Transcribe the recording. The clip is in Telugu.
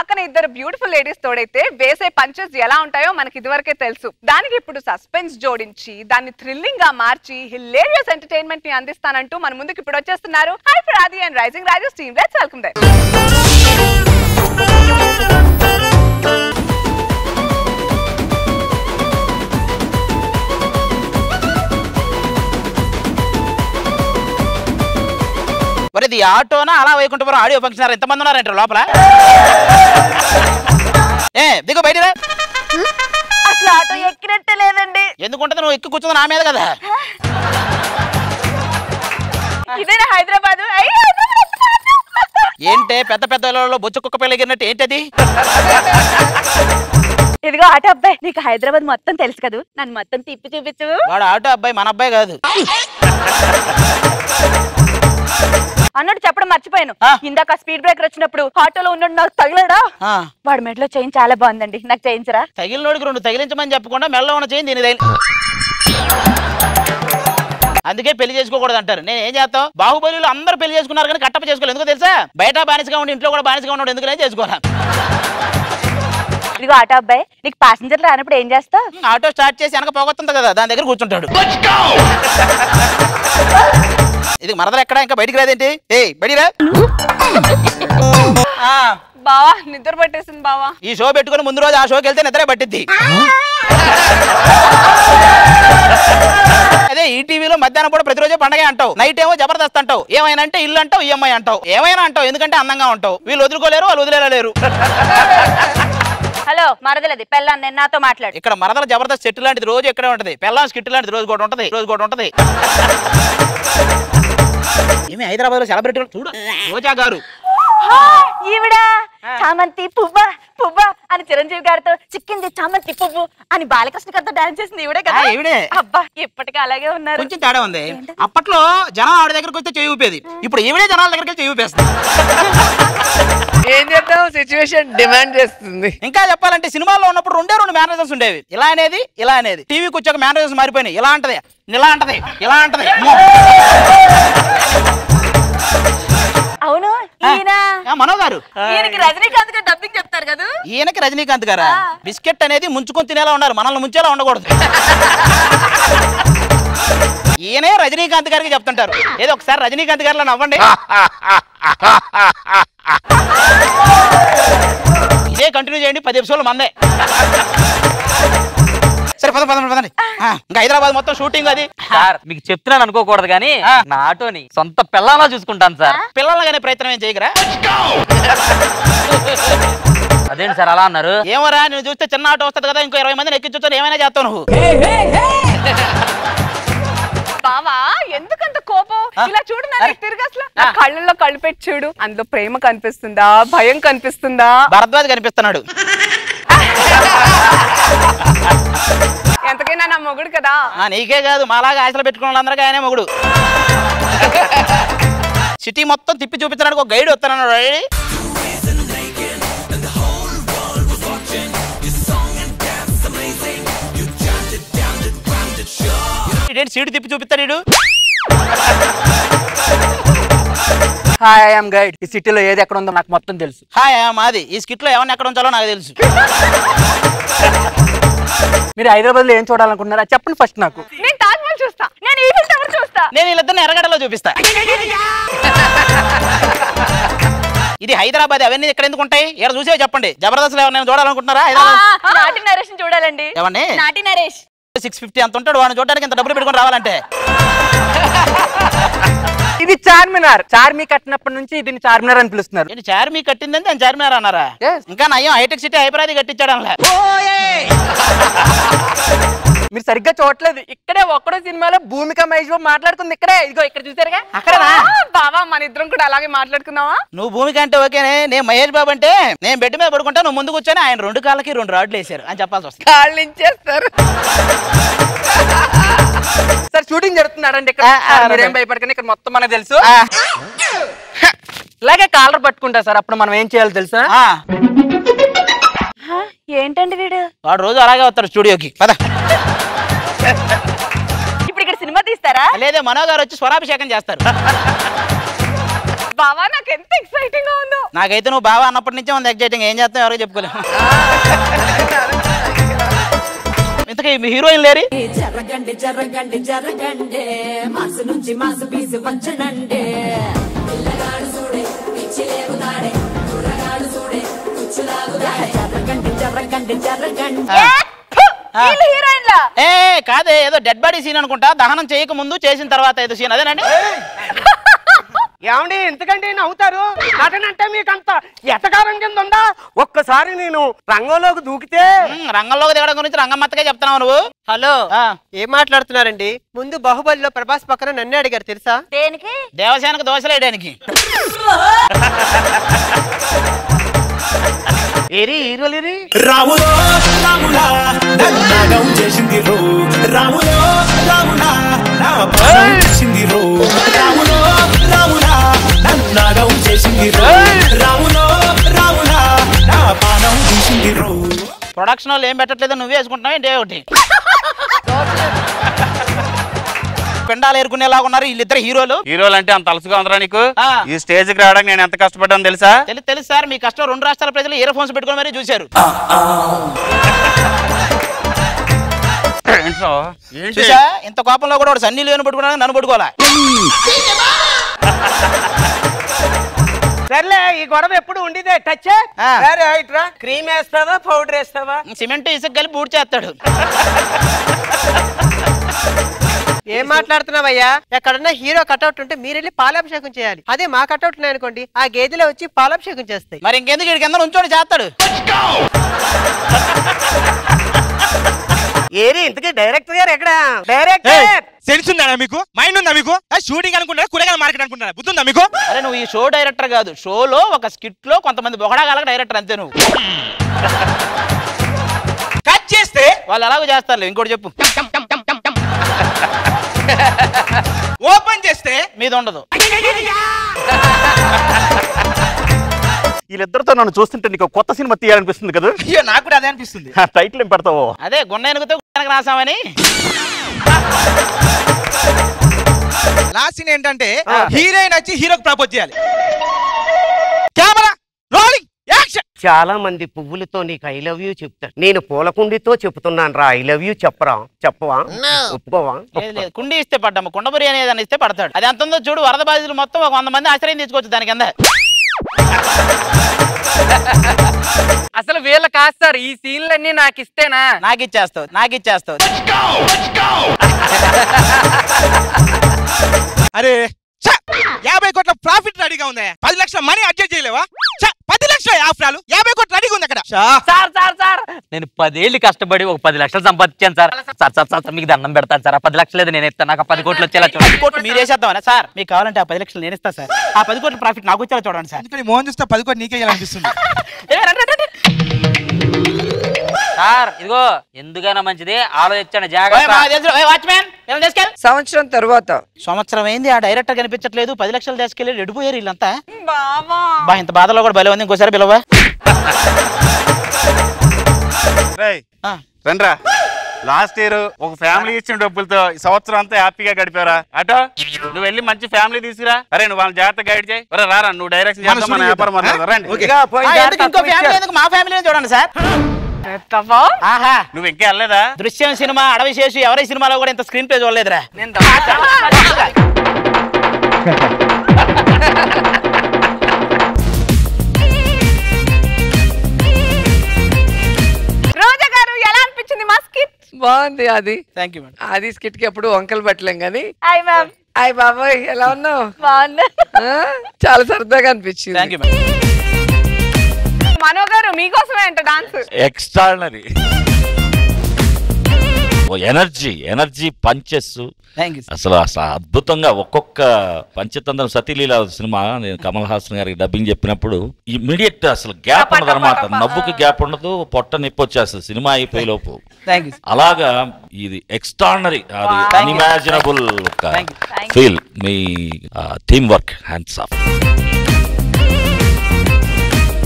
పక్కన ఇద్దరు బ్యూటిఫుల్ లేడీస్ తోడైతే వేసే పంచెస్ ఎలా ఉంటాయో మనకి ఇదివరకే తెలుసు. దానికి ఇప్పుడు సస్పెన్స్ జోడించి దాన్ని థ్రిల్లింగ్ గా మార్చి హిలేరియస్ ఎంటర్టైన్మెంట్ ని అందిస్తానంటూ మన ముందుకు ఇప్పుడు వచ్చేస్తున్నారు hyper Aadi and rising Rajesh team. Let's welcome them. ఇది ఆటోనా అలా వైకుంఠపురం ఆడియో ఫంక్షన్ ఎంతమంది ఉన్నారంట లోపల? దిగు బయట. అసలు ఆటో ఎక్కినట్టే లేదండి. ఎందుకుంటే నువ్వు ఎక్కి కూర్చుంది నా మీద కదా. ఇదేనా హైదరాబాద్? ఏంటే పెద్ద పెద్ద బొచ్చు కుక్క పెళ్ళగినట్టు ఏంటది? ఇదిగో ఆటో అబ్బాయి, నీకు హైదరాబాద్ మొత్తం తెలుసు కదా, నన్ను మొత్తం తిప్పి చూపించు. వాడు ఆటో అబ్బాయి, మన అబ్బాయి కాదు అన్నట్టు చెప్పడం మర్చిపోయాను. ఇందాక స్పీడ్ బ్రేకర్ వచ్చినప్పుడు ఆటోలో ఉన్నాడు, నాకు తగిలాడా? వాడి మెడలో చైన్ చాలా బాగుందండి, నాకు చేయించరా? తగిలినోడికి రెండు తగిలించమని చెప్పకుండా మెడలో ఉన్న చైన్ దీని అందుకే పెళ్లి చేసుకోకూడదు అంటారు. నేను ఏం చేస్తావు? బాహుబలిలో అందరూ పెళ్లి చేసుకున్నారు కానీ కట్టప్ప చేసుకోలేదు. ఎందుకో తెలుసా? బయట బానిసగా ఉండి ఇంట్లో కూడా బానిసగా ఉన్నాడు. ఎందుకనే చేసుకోరా? ఇదిగో ఆటో అబ్బాయి, నీకు ప్యాసింజర్లు రానప్పుడు ఏం చేస్తావు? ఆటో స్టార్ట్ చేసి వెనక పోగొస్తుంది కదా, దాని దగ్గర కూర్చుంటాడు. ఇది మరదలు ఎక్కడ ఇంకా బయటికి రాదేంటి? బయటికి రా. బావా నిద్ర పట్టేసింది బావా. ఈ షో పెట్టుకుని ముందు రోజు ఆ షోకి వెళ్తే నిద్రే పట్టిద్ది. అదే ఈ టీవీలో మధ్యాహ్నం కూడా ప్రతిరోజు పండగ అంటావు, నైట్ ఏమో జబర్దస్త్ అంటావు, ఏమైనా అంటే ఇల్లు అంటావు, ఈఎంఐ అంటావు, ఏమైనా అంటావు. ఎందుకంటే అందంగా ఉంటావు. వీళ్ళు వదులుకోలేరు, వాళ్ళు వదిలేలేరు. హలో మరదలది పెళ్ళాన్ని, నేను నాతో మాట్లాడు. ఇక్కడ మరదల జబర్దస్త్ సెట్ లాంటిది రోజు ఎక్కడే ఉంటది, పెళ్ళాం స్కిట్ లాంటిది రోజు కూడా ఉంటది. ఏమి హైదరాబాద్ లో సెలబ్రిటీ చూడు రోజా గారు. ఈవిడ చామంతి పువ్వ పువ్వ అని చిరంజీవి గారితో చిక్కింది చామంతి పువ్వు అని బాలకృష్ణ గారితో డాన్స్ చేసింది ఈవిడే కదా. అబ్బా ఇప్పటికీ అలాగే ఉన్నారు. కొంచెం తేడా ఉంది. అప్పట్లో జనం ఆవిడ దగ్గరకు వస్తే చేయి ఊపేది, ఇప్పుడు ఈవిడే జనాల దగ్గరికి చేయి ఊపేస్తుంది. ఏం చేద్దాం, సిచ్యువేషన్ డిమాండ్ చేస్తుంది. ఇంకా చెప్పాలంటే సినిమాల్లో ఉన్నప్పుడు రెండు మేనేజర్స్ ఉండేవి, ఇలా అనేది. టీవీకి వచ్చాక మేనేజర్స్ మారిపోయినాయి. ఇలా అంటది. అవును, ఈయన మనో గారు. ఈయనకి రజనీకాంత్ గారు డబ్బింగ్ చెప్తారు కదా. ఈయనకి రజనీకాంత్ గారా? బిస్కెట్ అనేది ముంచుకొని తినేలా ఉన్నారు, మనల్ని ముంచేలా ఉండకూడదు. ఈయనే రజనీకాంత్ గారికి చెప్తుంటారు. ఏదో ఒకసారి రజనీకాంత్ గారిలో నవ్వండి. ఇదే కంటిన్యూ చేయండి, 10 ఎపిసోడ్లు మందే. సరే పదండి. ఇంకా హైదరాబాద్ మొత్తం షూటింగ్ అది. సార్ మీకు చెప్తున్నాను అనుకోకూడదు కానీ నా ఆటోని సొంత పిల్లలా చూసుకుంటాను సార్. పిల్లలగానే ప్రయత్నం ఏం చేయగరా? అదేంటి సార్ అలా అన్నారు? ఏమోరా, నువ్వు చూస్తే చిన్న ఆటో వస్తుంది కదా, ఇంకో 20 మందిని ఎక్కించొచ్చు, ఏమైనా చేస్తావు నువ్వు. బావా ఎందుకంత కోపం? ఇలా చూడు నా తిరిగి అసలు కళ్ళల్లో కళ్ళు పెట్టి చూడు, అందులో ప్రేమ కనిపిస్తుందా, భయం కనిపిస్తుందా? భరద్వాజ్ కనిపిస్తున్నాడు. ఎంతకైనా నా మొగుడు కదా. నీకే కాదు, మాలాగా ఆశలు పెట్టుకున్న వాళ్ళందరికీ ఆయనే మొగుడు. సిటీ మొత్తం తిప్పి చూపించడానికి ఒక గైడ్ వస్తానన్నాడు. సీటు తిప్పి చూపిస్తాడు. Hi I am guide. ఈ సిటీలో ఏది ఎక్కడ ఉందో నాకు మొత్తం తెలుసు. హాయ్ మాది. ఈ స్కిట్ లో ఎవరిని ఎక్కడ ఉంచాలో నాకు తెలుసు. మీరు హైదరాబాద్ లో ఏం చూడాలనుకుంటున్నారా చెప్పండి ఫస్ట్ నాకు. నేను తాజ్ మహల్ చూస్తా, నేను ఈఫిల్ టవర్ చూస్తా, నేను వీళ్ళిద్దరిని ఎర్రగడ్డలో చూపిస్తా. ఇది హైదరాబాద్, అవన్నీ ఇక్కడ ఎందుకు ఉంటాయి? ఇక్కడ చూసే చెప్పండి. జబర్దస్త్ ఎవరైనా చూడాలనుకుంటున్నారా? నాటి నరేష్ చూడాలండి. ఏమండి? నాటి నరేష్ 650 అంత ఉంటాడు, వాడిని చూడడానికి ఇంత డబ్బులు పెట్టుకుని రావాలంటే. ఇది చార్మినార్. చార్మి కట్టినప్పటి నుంచి దీన్ని చార్మినార్ అని పిలుస్తున్నారు. నేను చార్మి కట్టిందని దాన్ని చార్మినార్ అన్నారా? ఇంకా నయ్యం హైటెక్ సిటీ హైదరాబాద్ కట్టించాడు అలా. మీరు సరిగ్గా చూడలేదు. ఇక్కడే ఒక్కడో సినిమాలో భూమిక మహేష్ బాబు మాట్లాడుకుంది ఇక్కడే. ఇదిగో ఇక్కడ చూసారుగా, అక్కడ. బావా మన ఇద్దరం కూడా అలాగే మాట్లాడుకుందామా? నువ్వు భూమిక అంటే ఓకేనే, నేను మహేష్ బాబు అంటే నేను బెడ్ మీద పడుకుంటా, నువ్వు ముందు కూర్చొని ఆయన 2 కాళ్ళకి 2 రాడ్లు వేసారు అని చెప్పాల్సి వస్తుంది. కాళ్ళు ఇచ్చేస్తారు. సార్ షూటింగ్ జరుగుతున్నారండి ఇక్కడ. మీరేం భయపడకండి, ఇక్కడ మొత్తం మనకు తెలుసు. ఇలాగే కాలర్ పట్టుకుంటా సార్, అప్పుడు మనం ఏం చేయాలో తెలుసా? ఏంటండి వీడు? వాడు రోజు అలాగే వస్తాడు స్టూడియోకి. పద. ఇప్పుడు ఇక్కడ సినిమా తీస్తారా? లేదే, మనో గారు వచ్చి స్వరాభిషేకం చేస్తారు. బావా నాకు ఎంత ఎక్సైటింగ్ గా ఉందో. నాకైతే నువ్వు బావా అన్నప్పటి నుంచే ఉంది ఎగ్జైటింగ్. ఏం చేస్తావు ఎవరికి చెప్పుకోలేము. ఇంతకీ మీ హీరోయిన్ లేరి? జరగండి జరగండి జరగండి మాసు నుంచి మాసు పీసు వచ్చనండి పిల్లగాడు చూడే పిచ్చి లేవుతాడే కుర్రగాడు చూడే కుచ్చులాగుతాడే జరగండి జరగండి జరగండి. హీరోయిన్లా ఏ కాదే, ఏదో డెడ్ బాడీ సీన్ అనుకుంటా. దహనం చేయక ముందు చేసిన తర్వాత ఏదో సీన్ అదేనండి. ఏమండి ఎందుకండి నవ్వుతారు? నటనంటే మీకు అంత ఎతకారం కింద ఉందా? ఒక్కసారి నేను రంగంలోకి దూకితే. రంగంలోకి దిగడం గురించి రంగమ్మత్తగా చెప్తున్నావు నువ్వు. హలో, ఏం మాట్లాడుతున్నారండి? ముందు బాహుబలిలో ప్రభాస్ పక్కన నన్నే అడిగారు తెలుసా? దేనికి? దేవసేనకు దోశలేయడానికి. ఏరి హీరోలేరి? రాములో రాములా నన్నగం చేసింది రో, రాములో రాములా నా పానం చేసింది రో, రాములో రాములా నన్నగం చేసింది రో, రాములో రాములా నా పానం చేసింది రో. ప్రొడక్షన్ వాళ్ళు ఏం పెట్టట్లేదు, నువ్వే వేసుకుంటున్నావు ఏంటి? ఒకటి పిండాలు ఏరుకునేలాగా ఉన్నారు వీళ్ళిద్దరు హీరోలు. హీరోలు అంటే అంత అలసుగా ఉందరా నీకు? ఈ స్టేజ్ కి రావడానికి నేను ఎంత కష్టపడ్డాను తెలుసా? తెలుసు సార్, మీ కష్టం 2 రాష్ట్రాల ప్రజలు ఇయర్ ఫోన్స్ పెట్టుకుని మరీ చూశారు. చూసా, ఇంత కోపంలో కూడా సన్నీ లేని పట్టుకున్నాను, నన్ను పట్టుకోవాలా? సర్లే, ఈ గొడవ ఎప్పుడు ఉండేదే. టచ్ క్రీమ్ వేస్తావా పౌడర్ వేస్తావా? సిమెంట్ ఇసుక కలిపి పూర్తి చేస్తాడు. ఏం మాట్లాడుతున్నావయ్యా? ఎక్కడన్నా హీరో కట్అవుట్ ఉంటే మీరెళ్ళి పాలాభిషేకం చేయాలి. అదే మా కట్అవుట్ అనుకోండి, ఆ గేదెలో వచ్చి పాలాభిషేకం చేస్తాయి. మరి ఇంకెందుకు వీడికి కింద ఉంచోడి చేస్తాడు. ఏరి ఇంతకీ డైరెక్టర్ గారు ఎక్కడ? డైరెక్టర్ సెన్స్ ఉందా మీకు? మైండ్ ఉందా మీకు? షూటింగ్ అనుకుంటారా, కూరగాయల మార్కెట్ అనుకుంటారా? బుద్ధి ఉందా మీకు? అరే నువ్వు ఈ షో డైరెక్టర్ కాదు, షోలో ఒక స్కిట్ లో కొంతమంది బొగడాగాలకు డైరెక్టర్ అంతే. నువ్వు కట్ చేస్తే వాళ్ళు ఎలాగో చేస్తారు. ఇంకోటి చెప్పు. ఓపెన్ చేస్తే మీద ఉండదు. వీళ్ళిద్దరితో నన్ను చూస్తుంటే నీకు కొత్త సినిమా తీయాలనిపిస్తుంది కదా? అయ్యో నాకు కూడా అదే అనిపిస్తుంది. టైటిల్ ఏం పెడతావో? అదే గున్న ఎనుగుతో గున్నకు రాసామని. లాస్ట్ సీన్ ఏంటంటే హీరోయిన్ వచ్చి హీరోకి ప్రపోజ్ చేయాలి. Camera rolling action. చాలా మంది పువ్వులతో నీకు ఐ లవ్ యూ చెప్తారు. నేను పూలకుండితో చెప్తున్నాను రా, ఐ లవ్ యూ చెప్పరా? చెప్పవా? ఒప్పుకోవా? లేదు, కుండి ఇస్తే పడ్డాము, కుండ బిర్యానీ ఏదైనా ఇస్తే పడతాడు. అది ఎంత ఉందో చూడు. వరద బాధితులు మొత్తం ఒక 100 మంది ఆశ్రయం తీసుకోవచ్చు దాని కింద. అసలు వీళ్ళ కాదు సార్, ఈ సీన్లన్నీ నాకు ఇస్తేనా? నాకు ఇచ్చేస్తావు. అరే 50 కోట్ల ప్రాఫిట్ రెడీగా ఉందా? 10 లక్షల మనీ అడ్జస్ట్ చేయలేవా? 10 లక్షల ఆఫ్రాలు 50 కోట్లు రెడీగా ఉంది అక్కడ. సార్ నేను 10 ఏళ్ళు కష్టపడి ఒక 10 లక్షలు సంపాదించాను సార్. సార్ మీకు దండం పెడతాను సార్. ఆ 10 లక్షలు లేదు నేను ఇస్తాను. నాకు 10 కోట్లు వచ్చేలా చూడండి. 10 కోట్లు మీరు వేసేద్దామన్నా సార్? మీకు కావాలంటే ఆ 10 లక్షలు నేను ఇస్తాను సార్. ఆ 10 కోట్ల ప్రాఫిట్ నాకు వచ్చేలా చూడండి సార్. ఎందుకని మోహన్ చూస్తే 10 కోట్లు నీకే అనిపిస్తుంది. సార్ ఇదిగో ఎందుకైనా మంచిది ఆలోచించండి జాగ్రత్త. సంవత్సరం తర్వాత సంవత్సరం అయింది, ఆ డైరెక్టర్ కనిపించట్లేదు. 10 లక్షలు తీసుకెళ్ళి రెడిపోయారు వీళ్ళంతా. బావా ఇంత బాధలో కూడా భలే ఉంది. ఇంకోసారి పిలవా? రండ్రా. లాస్ట్ ఇయర్ ఒక ఫ్యామిలీ ఇచ్చిన డబ్బులతో ఈ సంవత్సరం అంతా హ్యాపీగా గడిపారా? అటో నువ్వు వెళ్ళి మంచి ఫ్యామిలీ తీసుకురా. అరే నువ్వు వాళ్ళని జాగ్రత్త గైడ్ చేయి. రారా నువ్వు డైరెక్షన్ చేద్దాం, మన వ్యాపారం రండి. ఇంకో ఫ్యామిలీ ఎందుకు? మా ఫ్యామిలీ చూడండి సార్. ఆహా, నువ్వు ఇంకా వెళ్ళలేదా? దృశ్యం సినిమా, అడవి శేషు, ఎవరి సినిమాలో కూడా ఇంత స్క్రీన్ ప్లే చూడలేదురా. రోజా గారు ఎలా అనిపించింది మా స్కిట్? బాగుంది. అది థ్యాంక్ యూ మేడం. అది స్కిట్ కి ఎప్పుడు వంకలు పెట్టలేం కానీ. Hi ma'am. హాయ్ బాబాయ్, ఎలా ఉన్నావు? బాగున్నా. చాలా సరదాగా అనిపించింది. Thank you madam. మనో గారు మీకోసమే అంట డాన్స్. Extraordinary energy punches. అసలు అద్భుతంగా ఒక్కొక్క పంచతంత్రం సతీలీల సినిమా నేను కమల్ హాసన్ గారికి డబ్బింగ్ చెప్పినప్పుడు ఇమ్మీడియట్ అసలు గ్యాప్ ఉండదు అనమాట. నవ్వుకి గ్యాప్ ఉండదు, పొట్ట నొప్పి వచ్చేస్తుంది సినిమా అయిపోయే లోపు. అలాగా ఇది ఎక్స్ట్రాడినరీ, అది unimaginable feel. Me team work hands of.